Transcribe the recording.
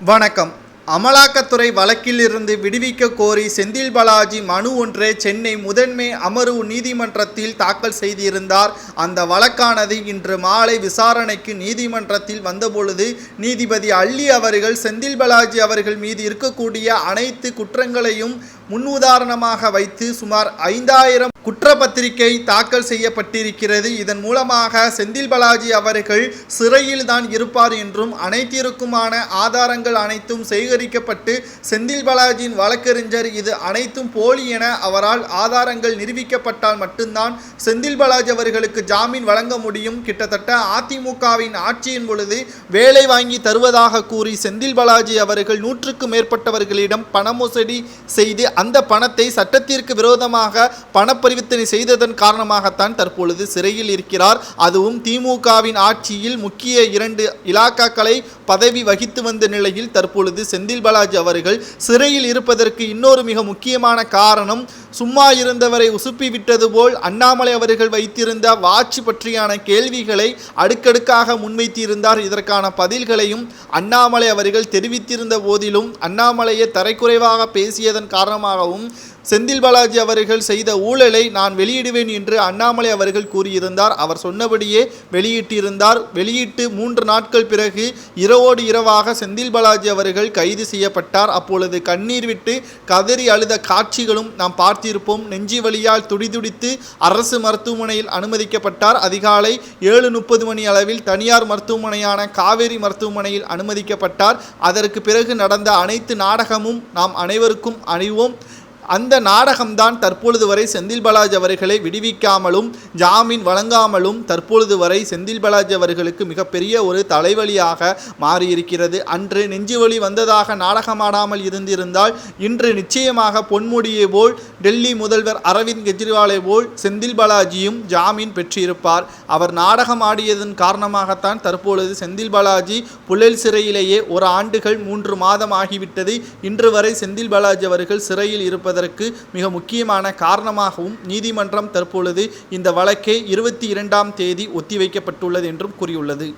வணக்கம். அமலாக்கத்துறை வழக்கிலிருந்து விடுவிக்க கோரி செந்தில் பாலாஜி மனு ஒன்றை சென்னை முதன்மை அமர்வு நீதிமன்றத்தில் தாக்கல் செய்திருந்தார். அந்த வழக்கானது இன்று மாலை விசாரணைக்கு நீதிமன்றத்தில் வந்தபொழுது நீதிபதி அள்ளி அவர்கள் செந்தில் பாலாஜி அவர்கள் மீது இருக்கக்கூடிய அனைத்து குற்றங்களையும் முன்னுதாரணமாக வைத்து சுமார் 5000 குற்றப்பத்திரிகை தாக்கல் செய்யப்பட்டிருக்கிறது. இதன் மூலமாக செந்தில் பாலாஜி அவர்கள் சிறையில் தான் இருப்பார் என்றும் அனைத்திற்குமான ஆதாரங்கள் அனைத்தும் சேகரிக்கப்பட்டு செந்தில் பாலாஜியின் வழக்கறிஞர் இது அனைத்தும் போலி என அவரால் ஆதாரங்கள் நிரூபிக்கப்பட்டால் மட்டும்தான் செந்தில் பாலாஜி அவர்களுக்கு ஜாமீன் வழங்க முடியும். கிட்டத்தட்ட அதிமுகவின் ஆட்சியின் பொழுது வேலை வாங்கி தருவதாக கூறி செந்தில் பாலாஜி அவர்கள் 100க்கும் மேற்பட்டவர்களிடம் பண மோசடி செய்து அந்த பணத்தை சட்டத்திற்கு விரோதமாக பணப்பரிவர்த்தனை செய்ததன் காரணமாகத்தான் தற்பொழுது சிறையில் இருக்கிறார். அதுவும் திமுகவின் ஆட்சியில் முக்கிய 2 இலாக்காக்களை பதவி வகித்து வந்த நிலையில் தற்பொழுது செந்தில் பாலாஜி அவர்கள் சிறையில் இருப்பதற்கு இன்னொரு மிக முக்கியமான காரணம், சும்மா இருந்தவரை உசுப்பி விட்டது போல் அண்ணாமலை அவர்கள் வைத்திருந்த வாட்சி பற்றியான கேள்விகளை அடுக்கடுக்காக முன்வைத்திருந்தார். இதற்கான பதில்களையும் அண்ணாமலை அவர்கள் தெரிவித்திருந்த போதிலும் அண்ணாமலையை தரைக்குறைவாக பேசியதன் காரணமாகவும் செந்தில் பாலாஜி அவர்கள் செய்த ஊழலை நான் வெளியிடுவேன் என்று அண்ணாமலை அவர்கள் கூறியிருந்தார். அவர் சொன்னபடியே வெளியிட்டிருந்தார். வெளியிட்டு 3 நாட்கள் பிறகு இரவோடு இரவாக செந்தில் பாலாஜி அவர்கள் கைது செய்யப்பட்டார். அப்பொழுது கண்ணீர் விட்டு கதறி அழுத காட்சிகளும் நாம் பார்த்திருப்போம். நெஞ்சி வலியால் துடிதுடித்து அரசு மருத்துவமனையில் அனுமதிக்கப்பட்டார். அதிகாலை 7:30 மணி அளவில் தனியார் மருத்துவமனையான காவேரி மருத்துவமனையில் அனுமதிக்கப்பட்டார். அதற்கு பிறகு நடந்த அனைத்து நாடகமும் நாம் அனைவருக்கும் அறிவோம். அந்த நாடகம்தான் தற்பொழுது வரை செந்தில் பாலாஜி அவர்களை விடுவிக்காமலும் ஜாமீன் வழங்காமலும் தற்பொழுது வரை செந்தில் பாலாஜி அவர்களுக்கு மிகப்பெரிய ஒரு தலைவலியாக மாறியிருக்கிறது. அன்று நெஞ்சுவலி வந்ததாக நாடகமாடாமல் இருந்திருந்தால் இன்று நிச்சயமாக பொன்முடியை போல் டெல்லி முதல்வர் அரவிந்த் கெஜ்ரிவாலை போல் செந்தில் பாலாஜியும் ஜாமீன் பெற்றிருப்பார். அவர் நாடகம் ஆடியதன் காரணமாகத்தான் தற்பொழுது செந்தில் பாலாஜி புழல் சிறையிலேயே 1 ஆண்டுகள் 3 மாதம் ஆகிவிட்டது. இன்று வரை செந்தில் பாலாஜி அவர்கள் சிறையில் இருப்பதற்கு மிக முக்கியமான காரணமாகவும் நீதிமன்றம் தற்பொழுது இந்த வழக்கை 22ஆம் தேதி ஒத்திவைக்கப்பட்டுள்ளது என்றும் கூறியுள்ளது.